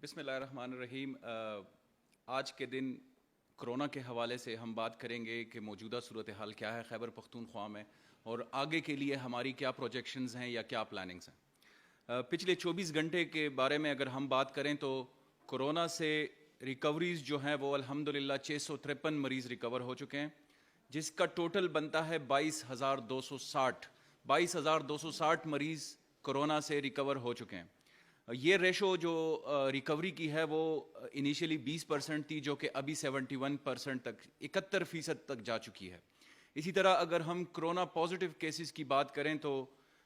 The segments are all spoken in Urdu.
بسم اللہ الرحمن الرحیم۔ آج کے دن کرونا کے حوالے سے ہم بات کریں گے کہ موجودہ صورتحال کیا ہے خیبر پختونخوا میں اور آگے کے لیے ہماری کیا پروجیکشنز ہیں یا کیا پلاننگز ہیں۔ پچھلے 24 گھنٹے کے بارے میں اگر ہم بات کریں تو کرونا سے ریکوریز جو ہیں وہ الحمدللہ 653 مریض ریکور ہو چکے ہیں، جس کا ٹوٹل بنتا ہے 22,260 مریض کرونا سے ریکور ہو چکے ہیں۔ یہ ریشو جو ریکوری کی ہے وہ انیشیلی 20% تھی، جو کہ ابھی 71% تک 71% تک جا چکی ہے۔ اسی طرح اگر ہم کرونا پازیٹیو کیسز کی بات کریں تو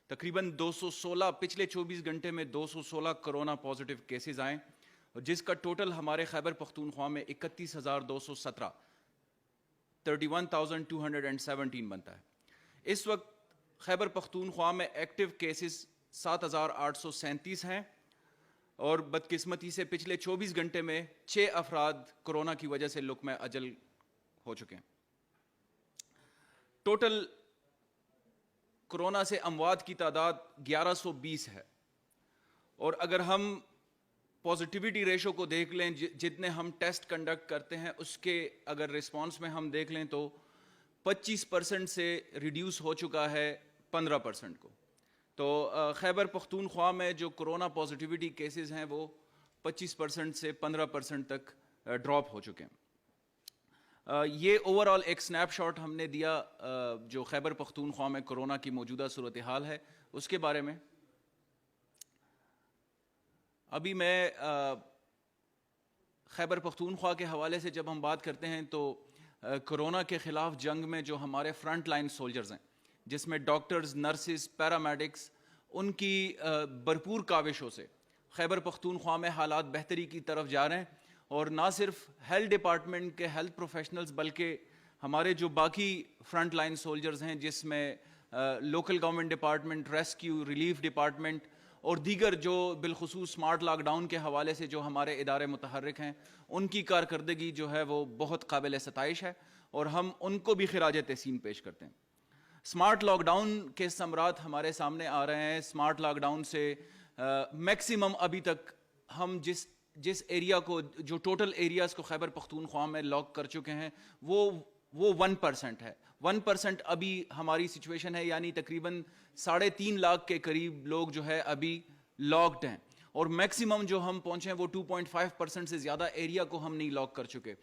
تقریباً 216 پچھلے 24 گھنٹے میں 216 کرونا پازیٹیو کیسز آئیں، جس کا ٹوٹل ہمارے خیبر پختونخوا میں 31,217 31,217 بنتا ہے۔ اس وقت خیبر پختونخوا میں ایکٹیو کیسز 7,837 ہیں، اور بدقسمتی سے پچھلے 24 گھنٹے میں 6 افراد کرونا کی وجہ سے لقمہ اجل ہو چکے ہیں۔ ٹوٹل کرونا سے اموات کی تعداد 1120 ہے، اور اگر ہم پازیٹیوٹی ریشو کو دیکھ لیں، جتنے ہم ٹیسٹ کنڈکٹ کرتے ہیں اس کے اگر رسپانس میں ہم دیکھ لیں تو 25% سے ریڈیوس ہو چکا ہے 15% کو۔ تو خیبر پختونخوا میں جو کرونا پازیٹیوٹی کیسز ہیں وہ 25% سے 15% تک ڈراپ ہو چکے ہیں۔ یہ اوور آل ایک سنیپ شاٹ ہم نے دیا جو خیبر پختونخوا میں کرونا کی موجودہ صورتحال ہے اس کے بارے میں۔ ابھی میں خیبر پختونخوا کے حوالے سے جب ہم بات کرتے ہیں تو کرونا کے خلاف جنگ میں جو ہمارے فرنٹ لائن سولجرز ہیں، جس میں ڈاکٹرز، نرسز، پیرامیڈکس، ان کی بھرپور کاوشوں سے خیبر پختونخوا میں حالات بہتری کی طرف جا رہے ہیں، اور نہ صرف ہیلتھ ڈپارٹمنٹ کے ہیلتھ پروفیشنلز بلکہ ہمارے جو باقی فرنٹ لائن سولجرز ہیں، جس میں local government department, rescue relief department اور دیگر جو بالخصوص سمارٹ لاک ڈاؤن کے حوالے سے جو ہمارے ادارے متحرک ہیں، ان کی کارکردگی جو ہے وہ بہت قابل ستائش ہے، اور ہم ان کو بھی خراج تحسین پیش کرتے ہیں۔ سمارٹ لاک ڈاؤن کے ثمرات ہمارے سامنے آ رہے ہیں۔ سمارٹ لاک ڈاؤن سے میکسیمم ابھی تک ہم جس ایریا کو، جو ٹوٹل ایریاز کو خیبر پختونخوا میں لاک کر چکے ہیں وہ 1% ہے۔ 1% ابھی ہماری سچویشن ہے، یعنی تقریباً 3.5 لاکھ کے قریب لوگ جو ہے ابھی لاکڈ ہیں، اور میکسیمم جو ہم پہنچے ہیں وہ 2.5% سے زیادہ ایریا کو ہم نہیں لاک کر چکے۔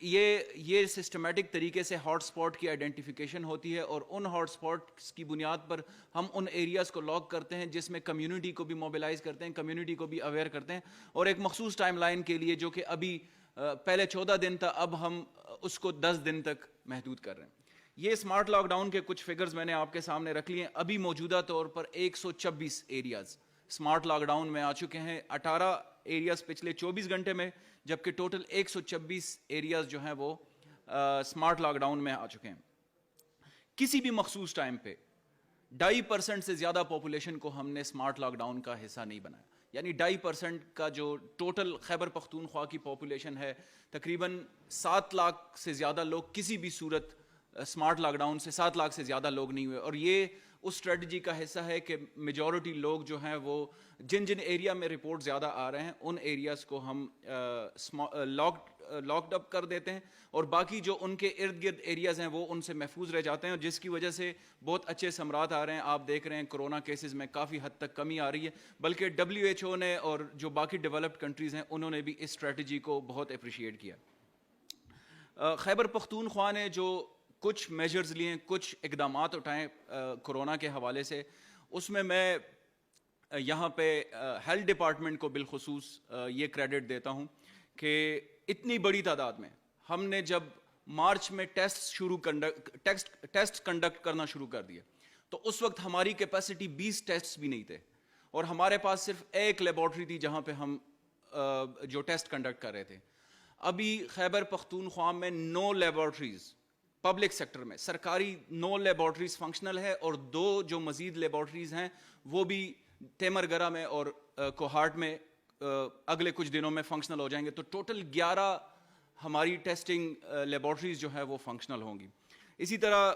یہ سسٹمیٹک طریقے سے ہاٹ سپاٹ کی آئیڈینٹیفیکیشن ہوتی ہے، اور ان ہاٹ سپاٹس کی بنیاد پر ہم ان ایریاز کو لاک کرتے ہیں جس میں کمیونٹی کو بھی موبلائز کرتے ہیں، کمیونٹی کو بھی اویئر کرتے ہیں، اور ایک مخصوص ٹائم لائن کے لیے جو کہ ابھی پہلے 14 دن تھا، اب ہم اس کو 10 دن تک محدود کر رہے ہیں۔ یہ سمارٹ لاک ڈاؤن کے کچھ فگرز میں نے آپ کے سامنے رکھ لیے ہیں۔ ابھی موجودہ طور پر 126 ایریاز سمارٹ لاک ڈاؤن میں آ چکے ہیں، 18 ایریاز پچھلے 24 گھنٹے میں، جبکہ ٹوٹل 126 ایریاز جو ہیں وہ سمارٹ لاک ڈاؤن میں آ چکے ہیں۔ کسی بھی مخصوص ٹائم پہ 2.5% سے زیادہ پاپولیشن کو ہم نے سمارٹ لاک ڈاؤن کا حصہ نہیں بنایا، یعنی 2.5% کا جو ٹوٹل خیبر پختونخوا کی پاپولیشن ہے، تقریباً 7 لاکھ سے زیادہ لوگ کسی بھی صورت سمارٹ لاک ڈاؤن سے 7 لاکھ سے زیادہ لوگ نہیں ہوئے، اور یہ اس اسٹریٹجی کا حصہ ہے کہ میجورٹی لوگ جو ہیں وہ جن ایریا میں رپورٹ زیادہ آ رہے ہیں ان ایریاز کو ہم لاکڈ اپ کر دیتے ہیں، اور باقی جو ان کے ارد گرد ایریاز ہیں وہ ان سے محفوظ رہ جاتے ہیں، اور جس کی وجہ سے بہت اچھے ثمرات آ رہے ہیں۔ آپ دیکھ رہے ہیں کرونا کیسز میں کافی حد تک کمی آ رہی ہے، بلکہ WHO نے اور جو باقی ڈیولپڈ کنٹریز ہیں انہوں نے بھی اس اسٹریٹجی کو بہت اپریشیٹ کیا۔ خیبر پختونخوا نے جو کچھ میجرز لیے، کچھ اقدامات اٹھائیں کرونا کے حوالے سے، اس میں یہاں پہ ہیلتھ ڈپارٹمنٹ کو بالخصوص یہ کریڈٹ دیتا ہوں کہ اتنی بڑی تعداد میں ہم نے جب مارچ میں ٹیسٹ کنڈکٹ کرنا شروع کر دیے تو اس وقت ہماری کیپیسٹی 20 ٹیسٹ بھی نہیں تھے، اور ہمارے پاس صرف ایک لیبارٹری تھی جہاں پہ ہم جو ٹیسٹ کنڈکٹ کر رہے تھے۔ ابھی خیبر پختونخوا میں 9 لیبارٹریز پبلک سیکٹر میں، سرکاری 9 لیبارٹریز فنکشنل ہے، اور 2 جو مزید لیبارٹریز ہیں وہ بھی تیمرگرہ میں اور کوہاٹ میں اگلے کچھ دنوں میں فنکشنل ہو جائیں گے، تو ٹوٹل 11 ہماری ٹیسٹنگ لیبارٹریز جو ہے وہ فنکشنل ہوں گی۔ اسی طرح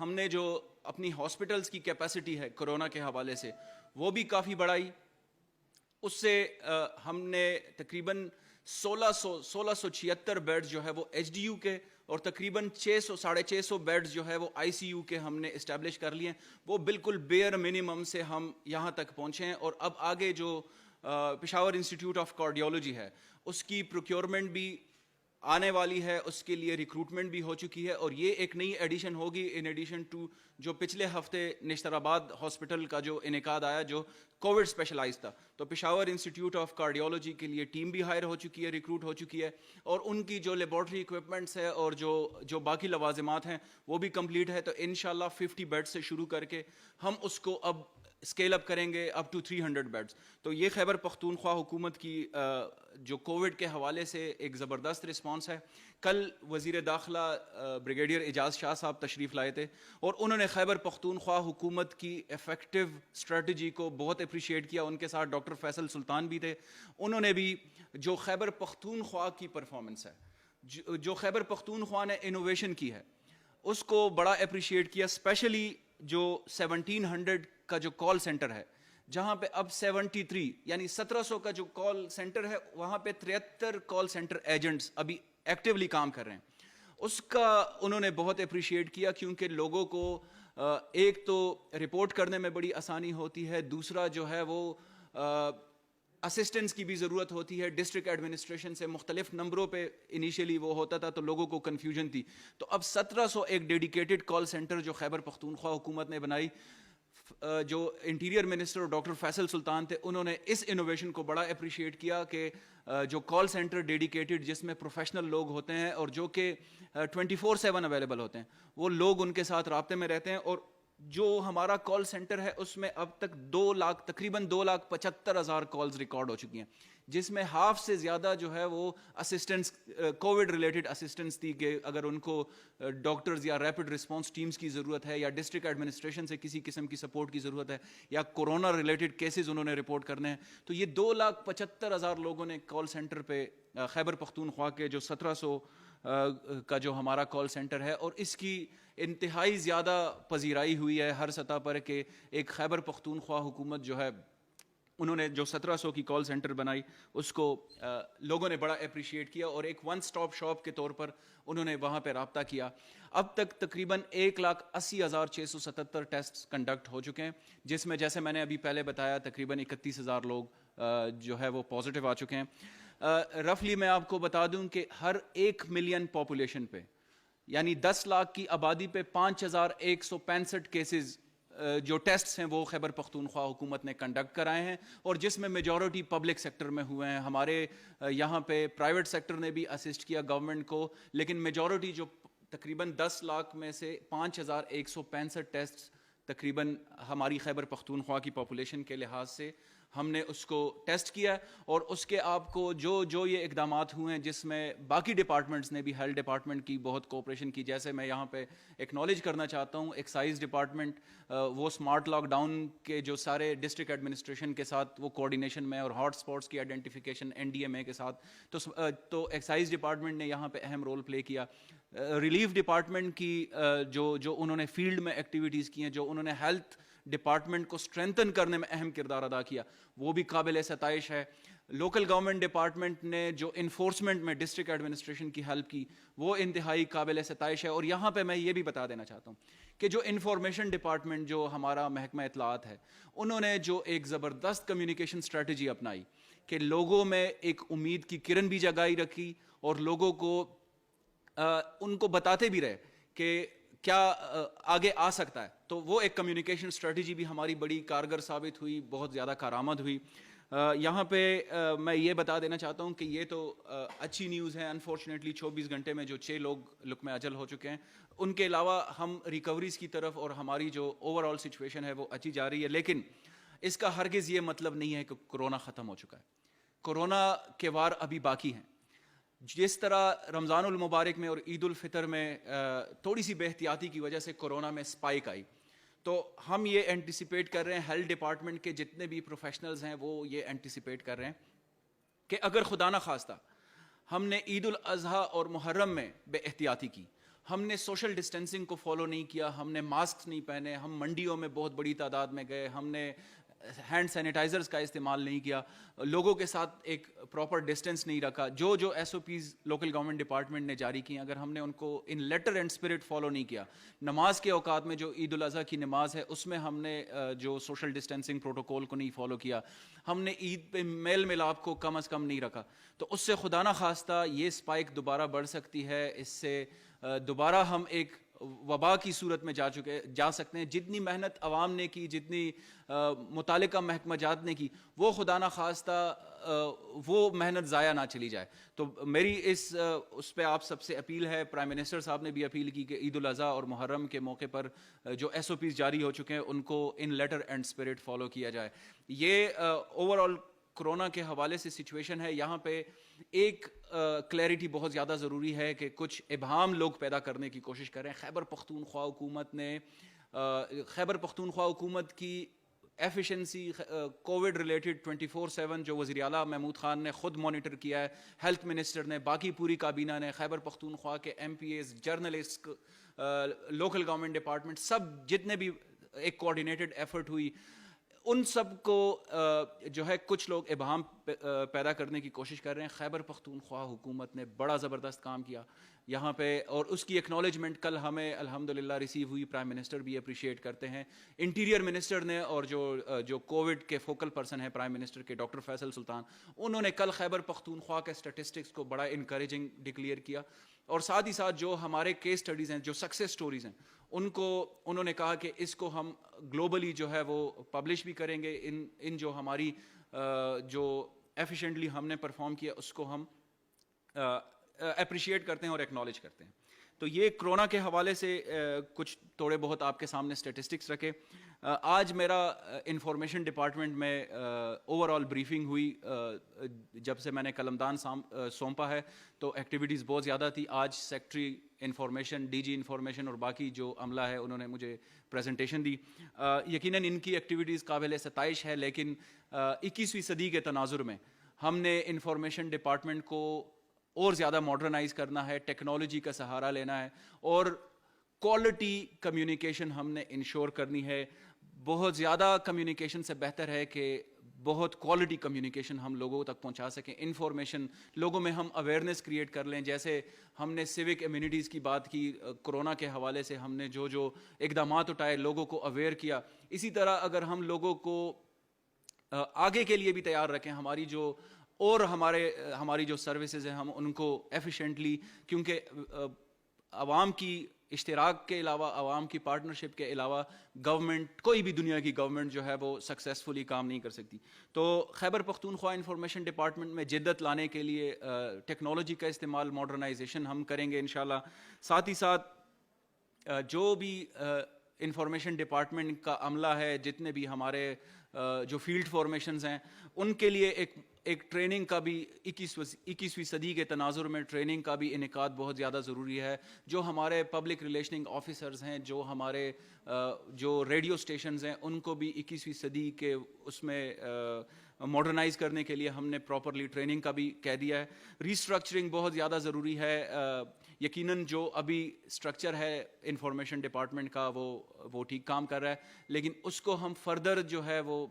ہم نے جو اپنی ہاسپٹلز کی کیپیسٹی ہے کرونا کے حوالے سے وہ بھی کافی بڑھائی۔ اس سے ہم نے تقریباً 1676 بیڈز جو ہے وہ ایچ ڈی یو کے اور تقریباً 600-650 بیڈز جو ہے وہ آئی سی یو کے ہم نے اسٹیبلش کر لیے ہیں. وہ بالکل بیئر منیمم سے ہم یہاں تک پہنچے ہیں. اور اب آگے جو پشاور انسٹیٹیوٹ آف کارڈیولوجی ہے اس کی پروکیورمنٹ بھی آنے والی ہے, اس کے لیے ریکروٹمنٹ بھی ہو چکی ہے, اور یہ ایک نئی ایڈیشن ہوگی ان ایڈیشن ٹو جو پچھلے ہفتے نشتر آباد ہاسپٹل کا جو انعقاد آیا جو کووڈ اسپیشلائز تھا. تو پشاور انسٹیٹیوٹ آف کارڈیولوجی کے لیے ٹیم بھی ہائر ہو چکی ہے, ریکروٹ ہو چکی ہے, اور ان کی جو لیبارٹری اکوپمنٹس ہے اور جو باقی لوازمات ہیں وہ بھی کمپلیٹ ہے. تو انشاءاللہ 50 بیڈ سے شروع کر کے ہم اس کو اب اسکیل اپ کریں گے اپ ٹو 300 بیڈز. تو یہ خیبر پختونخوا حکومت کی جو کووڈ کے حوالے سے ایک زبردست رسپانس ہے. کل وزیر داخلہ بریگیڈیئر اعجاز شاہ صاحب تشریف لائے تھے اور انہوں نے خیبر پختونخوا حکومت کی ایفیکٹو اسٹریٹجی کو بہت اپریشیٹ کیا. ان کے ساتھ ڈاکٹر فیصل سلطان بھی تھے. انہوں نے بھی جو خیبر پختونخوا کی پرفارمنس ہے, جو خیبر پختونخوا نے انوویشن کی ہے, اس کو بڑا اپریشیٹ کیا. اسپیشلی جو 1700 کا جو کال سینٹر ہے, جہاں پہ اب 73 یعنی 1700 کا جو کال سینٹر ہے, وہاں پہ 73 کال سینٹر ایجنٹس ابھی ایکٹیولی کام کر رہے ہیں. اس کا انہوں نے بہت اپریشیٹ کیا, کیونکہ لوگوں کو ایک تو رپورٹ کرنے میں بڑی آسانی ہوتی ہے, دوسرا جو ہے وہ اسسٹنس کی بھی ضرورت ہوتی ہے. ڈسٹرکٹ ایڈمنسٹریشن سے مختلف نمبروں پہ انیشیلی وہ ہوتا تھا تو لوگوں کو کنفیوژن تھی. تو اب 1700 ایک ڈیڈیکیٹڈ کال سینٹر جو خیبر پختونخوا حکومت نے بنائی, جو انٹیریئر منسٹر ڈاکٹر فیصل سلطان تھے, انہوں نے اس انوویشن کو بڑا اپریشیٹ کیا کہ جو کال سینٹر ڈیڈیکیٹڈ جس میں پروفیشنل لوگ ہوتے ہیں اور جو کہ 24/7 اویلیبل ہوتے ہیں, وہ لوگ ان کے ساتھ رابطے میں رہتے ہیں. اور جو ہمارا کال سینٹر ہے اس میں اب تک تقریباً 2,75,000 کالز ریکارڈ ہو چکی ہیں, جس میں ہاف سے زیادہ جو ہے وہ اسسٹنس کووڈ ریلیٹڈ اسسٹنس تھی کہ اگر ان کو ڈاکٹرز یا ریپڈ رسپانس ٹیمز کی ضرورت ہے, یا ڈسٹرکٹ ایڈمنسٹریشن سے کسی قسم کی سپورٹ کی ضرورت ہے, یا کورونا ریلیٹڈ کیسز انہوں نے رپورٹ کرنے ہیں. تو یہ 2,75,000 لوگوں نے کال سینٹر پہ خیبر پختونخوا کے جو 1700 کا جو ہمارا کال سینٹر ہے, اور اس کی انتہائی زیادہ پذیرائی ہوئی ہے ہر سطح پر کہ ایک خیبر پختونخوا حکومت جو ہے انہوں نے جو 1700 کی کال سینٹر بنائی اس کو لوگوں نے بڑا اپریشیٹ کیا, اور ایک ون سٹاپ شاپ کے طور پر انہوں نے وہاں پہ رابطہ کیا. اب تک تقریباً 1,80,677 ٹیسٹ کنڈکٹ ہو چکے ہیں, جس میں جیسے میں نے ابھی پہلے بتایا تقریباً 31,000 لوگ جو ہے وہ پازیٹیو آ چکے ہیں. رفلی میں آپ کو بتا دوں کہ ہر 1 ملین پاپولیشن پہ یعنی 10 لاکھ کی آبادی پہ 5,165 کیسز جو ٹیسٹس ہیں وہ خیبر پختونخوا حکومت نے کنڈکٹ کرائے ہیں, اور جس میں میجورٹی پبلک سیکٹر میں ہوئے ہیں. ہمارے یہاں پہ پرائیویٹ سیکٹر نے بھی اسسٹ کیا گورنمنٹ کو, لیکن میجورٹی جو تقریباً 10 لاکھ میں سے 5,165 ٹیسٹ تقریباً ہماری خیبر پختونخوا کی پاپولیشن کے لحاظ سے ہم نے اس کو ٹیسٹ کیا. اور اس کے آپ کو جو یہ اقدامات ہوئے ہیں جس میں باقی ڈپارٹمنٹس نے بھی, ہیلتھ ڈپارٹمنٹ کی بہت کوپریشن کی, جیسے میں یہاں پہ ایکنالج کرنا چاہتا ہوں ایکسائز ڈپارٹمنٹ, وہ اسمارٹ لاک ڈاؤن کے جو سارے ڈسٹرکٹ ایڈمنسٹریشن کے ساتھ وہ کوآرڈینیشن میں, اور ہاٹ اسپاٹس کی آئیڈینٹیفیکیشن NDMA کے ساتھ, تو ایکسائز ڈپارٹمنٹ نے یہاں پہ اہم رول پلے کیا. ریلیف ڈپارٹمنٹ کی جو انہوں نے فیلڈ میں ایکٹیویٹیز کی ہیں, جو انہوں نے ہیلتھ ڈپارٹمنٹ کو اسٹرینتھن کرنے میں اہم کردار ادا کیا, وہ بھی قابل ستائش ہے. لوکل گورنمنٹ ڈپارٹمنٹ نے جو انفورسمنٹ میں ڈسٹرکٹ ایڈمنسٹریشن کی ہیلپ کی وہ انتہائی قابل ستائش ہے. اور یہاں پہ میں یہ بھی بتا دینا چاہتا ہوں کہ جو انفارمیشن ڈپارٹمنٹ جو ہمارا محکمہ اطلاعات ہے, انہوں نے جو ایک زبردست کمیونیکیشن اسٹریٹجی اپنائی کہ لوگوں میں ایک امید کی کرن بھی جگائی رکھی, اور لوگوں کو ان کو بتاتے بھی رہے کہ کیا آگے آ سکتا ہے. تو وہ ایک کمیونیکیشن اسٹریٹجی بھی ہماری بڑی کارگر ثابت ہوئی, بہت زیادہ کارآمد ہوئی. یہاں پہ میں یہ بتا دینا چاہتا ہوں کہ یہ تو اچھی نیوز ہے. انفارچونیٹلی 24 گھنٹے میں جو 6 لوگ لقمہ اجل ہو چکے ہیں, ان کے علاوہ ہم ریکوریز کی طرف اور ہماری جو اوور آل سچویشن ہے وہ اچھی جا رہی ہے. لیکن اس کا ہرگز یہ مطلب نہیں ہے کہ کرونا ختم ہو چکا ہے. کرونا کے وار ابھی باقی ہیں. جس طرح رمضان المبارک میں اور عید الفطر میں تھوڑی سی بے احتیاطی کی وجہ سے کرونا میں اسپائک آئی, تو ہم یہ اینٹیسپیٹ کر رہے ہیں, ہیلتھ ڈپارٹمنٹ کے جتنے بھی پروفیشنلز ہیں وہ یہ اینٹیسپیٹ کر رہے ہیں کہ اگر خدا نہ خواستہ ہم نے عید الاضحیٰ اور محرم میں بے احتیاطی کی, ہم نے سوشل ڈسٹینسنگ کو فالو نہیں کیا, ہم نے ماسک نہیں پہنے, ہم منڈیوں میں بہت بڑی تعداد میں گئے, ہم نے ہینڈ سینیٹائزرز کا استعمال نہیں کیا, لوگوں کے ساتھ ایک پراپر ڈسٹینس نہیں رکھا. جو S O Ps local government department نے جاری کی, اگر ہم نے ان کو ان لیٹر اینڈ اسپرٹ فالو نہیں کیا, نماز کے اوقات میں جو عید الاضحیٰ کی نماز ہے اس میں ہم نے جو سوشل ڈسٹینسنگ پروٹوکول کو نہیں فالو کیا, ہم نے عید پہ میل ملاپ کو کم از کم نہیں رکھا, تو اس سے خدا نہ خواستہ یہ اسپائک دوبارہ بڑھ سکتی ہے. اس سے دوبارہ ہم ایک وبا کی صورت میں جا سکتے ہیں. جتنی محنت عوام نے کی, جتنی متعلقہ محکمہ جات نے کی, وہ خدا نہ خواستہ وہ محنت ضائع نہ چلی جائے. تو میری اس پہ آپ سب سے اپیل ہے, پرائم منسٹر صاحب نے بھی اپیل کی کہ عید الاضحیٰ اور محرم کے موقع پر جو ایس او پیز جاری ہو چکے ہیں ان کو ان لیٹر اینڈ اسپرٹ فالو کیا جائے. یہ اوور آل کرونا کے حوالے سے سچویشن ہے. یہاں پہ ایک کلیئرٹی بہت زیادہ ضروری ہے کہ کچھ ابہام لوگ پیدا کرنے کی کوشش کر رہے ہیں. خیبر پختونخوا حکومت نے خیبر پختونخوا حکومت کی ایفیشنسی کووڈ ریلیٹڈ 24/7 جو وزیر اعلیٰ محمود خان نے خود مانیٹر کیا ہے, ہیلتھ منسٹر نے, باقی پوری کابینہ نے, خیبر پختونخوا کے M P As, journalist, local government department, سب جتنے بھی ایک کوآرڈینیٹڈ ایفرٹ ہوئی, ان سب کو جو ہے کچھ لوگ ابہام پیدا کرنے کی کوشش کر رہے ہیں. خیبر پختونخوا حکومت نے بڑا زبردست کام کیا یہاں پہ, اور اس کی ایکنالجمنٹ کل ہمیں الحمدللہ ریسیو ہوئی. پرائم منسٹر بھی اپریشیٹ کرتے ہیں, انٹیریئر منسٹر نے, اور جو کووڈ کے فوکل پرسن ہیں پرائم منسٹر کے ڈاکٹر فیصل سلطان, انہوں نے کل خیبر پختونخوا کے اسٹیٹسٹکس کو بڑا انکریجنگ ڈکلیئر کیا. اور ساتھ ہی ساتھ جو ہمارے کیس اسٹڈیز ہیں, جو سکسیس سٹوریز ہیں, ان کو انہوں نے کہا کہ اس کو ہم گلوبلی جو ہے وہ پبلش بھی کریں گے. ان جو ہماری جو ایفیشینٹلی ہم نے پرفارم کیا اس کو ہم اپریشیٹ کرتے ہیں اور ایکنالج کرتے ہیں. تو یہ کرونا کے حوالے سے کچھ تھوڑے بہت آپ کے سامنے اسٹیٹسٹکس رکھے. آج میرا انفارمیشن ڈپارٹمنٹ میں اوور آل بریفنگ ہوئی. جب سے میں نے قلمدان سونپا ہے تو ایکٹیویٹیز بہت زیادہ تھی. آج secretary information, D G information اور باقی جو عملہ ہے انہوں نے مجھے پریزنٹیشن دی. یقیناً ان کی ایکٹیویٹیز قابل ستائش ہے, لیکن 21ویں صدی کے تناظر میں ہم نے انفارمیشن ڈپارٹمنٹ کو اور زیادہ ماڈرنائز کرنا ہے, ٹیکنالوجی کا سہارا لینا ہے, اور کوالٹی کمیونیکیشن ہم نے انشور کرنی ہے. بہت زیادہ کمیونیکیشن سے بہتر ہے کہ بہت کوالٹی کمیونیکیشن ہم لوگوں تک پہنچا سکیں. انفارمیشن لوگوں میں ہم اویئرنیس کریٹ کر لیں, جیسے ہم نے سیوک امیونٹیز کی بات کی, کرونا کے حوالے سے ہم نے جو اقدامات اٹھائے لوگوں کو اویئر کیا. اسی طرح اگر ہم لوگوں کو آگے کے لیے بھی تیار رکھیں, ہماری جو سروسز ہیں ہم ان کو ایفیشینٹلی, کیونکہ عوام کی اشتراک کے علاوہ, عوام کی پارٹنرشپ کے علاوہ گورنمنٹ, کوئی بھی دنیا کی گورنمنٹ جو ہے وہ سکسیسفلی کام نہیں کر سکتی. تو خیبر پختونخوا انفارمیشن ڈپارٹمنٹ میں جدت لانے کے لیے ٹیکنالوجی کا استعمال, ماڈرنائزیشن ہم کریں گے انشاءاللہ. ساتھ ہی ساتھ جو بھی انفارمیشن ڈپارٹمنٹ کا عملہ ہے, جتنے بھی ہمارے جو فیلڈ فارمیشنز ہیں, ان کے لیے ایک ٹریننگ کا بھی 21ویں صدی کے تناظر میں ٹریننگ کا بھی انعقاد بہت زیادہ ضروری ہے. جو ہمارے پبلک ریلیشننگ آفیسرز ہیں, جو ہمارے جو ریڈیو اسٹیشنز ہیں, ان کو بھی 21ویں صدی کے اس میں ماڈرنائز کرنے کے لیے ہم نے پراپرلی ٹریننگ کا بھی کہہ دیا ہے. ریسٹرکچرنگ بہت زیادہ ضروری ہے. یقیناً جو ابھی اسٹرکچر ہے انفارمیشن ڈپارٹمنٹ کا وہ ٹھیک کام کر رہا ہے, لیکن اس کو ہم فردر جو ہے وہ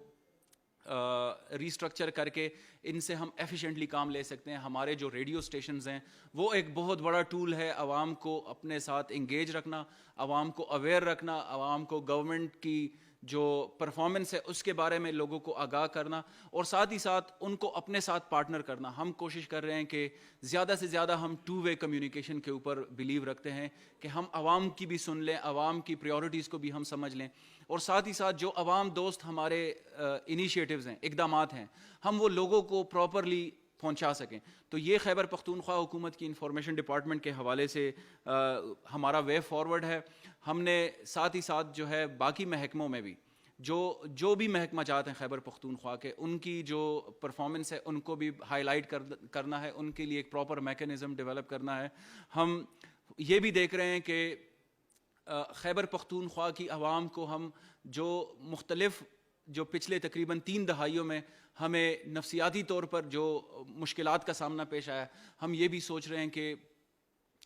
ریسٹرکچر کر کے ان سے ہم ایفیشینٹلی کام لے سکتے ہیں. ہمارے جو ریڈیو اسٹیشنز ہیں وہ ایک بہت بڑا ٹول ہے عوام کو اپنے ساتھ انگیج رکھنا, عوام کو اویئر رکھنا, عوام کو گورنمنٹ کی جو پرفارمنس ہے اس کے بارے میں لوگوں کو آگاہ کرنا, اور ساتھ ہی ساتھ ان کو اپنے ساتھ پارٹنر کرنا. ہم کوشش کر رہے ہیں کہ زیادہ سے زیادہ ہم 2 وے کمیونیکیشن کے اوپر بلیو رکھتے ہیں کہ ہم عوام کی بھی سن لیں, عوام کی پریورٹیز کو بھی ہم سمجھ لیں, اور ساتھ ہی ساتھ جو عوام دوست ہمارے انیشیٹوز ہیں, اقدامات ہیں, ہم وہ لوگوں کو پراپرلی پہنچا سکیں. تو یہ خیبر پختونخوا حکومت کی انفارمیشن ڈپارٹمنٹ کے حوالے سے ہمارا وے فارورڈ ہے. ہم نے ساتھ ہی ساتھ جو ہے باقی محکموں میں بھی جو بھی محکمہ جات ہیں خیبر پختونخوا کے, ان کی جو پرفارمنس ہے ان کو بھی ہائی لائٹ کرنا ہے, ان کے لیے ایک پراپر میکینزم ڈیولپ کرنا ہے. ہم یہ بھی دیکھ رہے ہیں کہ خیبر پختونخوا کی عوام کو ہم جو مختلف جو پچھلے تقریباً 3 دہائیوں میں ہمیں نفسیاتی طور پر جو مشکلات کا سامنا پیش آیا, ہم یہ بھی سوچ رہے ہیں کہ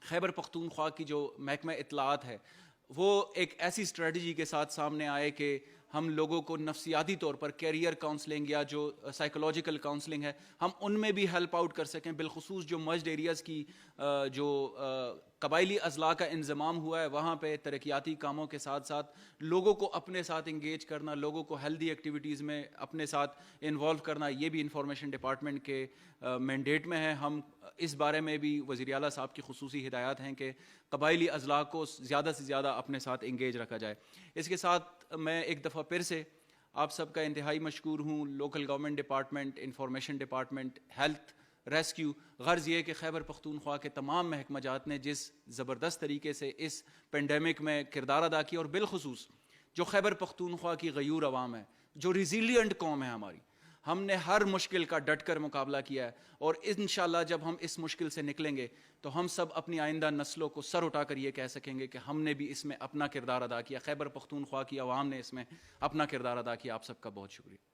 خیبر پختونخوا کی جو محکمہ اطلاعات ہے وہ ایک ایسی اسٹریٹجی کے ساتھ سامنے آئے کہ ہم لوگوں کو نفسیاتی طور پر کیریئر کاؤنسلنگ یا جو سائیکولوجیکل کاؤنسلنگ ہے ہم ان میں بھی ہیلپ آؤٹ کر سکیں. بالخصوص جو مرجڈ ایریاز کی جو قبائلی اضلاع کا انضمام ہوا ہے وہاں پہ ترقیاتی کاموں کے ساتھ ساتھ لوگوں کو اپنے ساتھ انگیج کرنا, لوگوں کو ہیلدی ایکٹیویٹیز میں اپنے ساتھ انوالو کرنا, یہ بھی انفارمیشن ڈپارٹمنٹ کے مینڈیٹ میں ہے. ہم اس بارے میں بھی وزیر اعلیٰ صاحب کی خصوصی ہدایات ہیں کہ قبائلی اضلاع کو زیادہ سے زیادہ اپنے ساتھ انگیج رکھا جائے. اس کے ساتھ میں ایک دفعہ پھر سے آپ سب کا انتہائی مشکور ہوں, local government department, information department, health, rescue. غرض یہ کہ خیبر پختونخوا کے تمام محکمہ جات نے جس زبردست طریقے سے اس پینڈیمک میں کردار ادا کیا, اور بالخصوص جو خیبر پختونخوا کی غیور عوام ہے, جو ریزیلینٹ قوم ہے ہماری, ہم نے ہر مشکل کا ڈٹ کر مقابلہ کیا ہے. اور انشاءاللہ جب ہم اس مشکل سے نکلیں گے تو ہم سب اپنی آئندہ نسلوں کو سر اٹھا کر یہ کہہ سکیں گے کہ ہم نے بھی اس میں اپنا کردار ادا کیا, خیبر پختونخوا کی عوام نے اس میں اپنا کردار ادا کیا. آپ سب کا بہت شکریہ.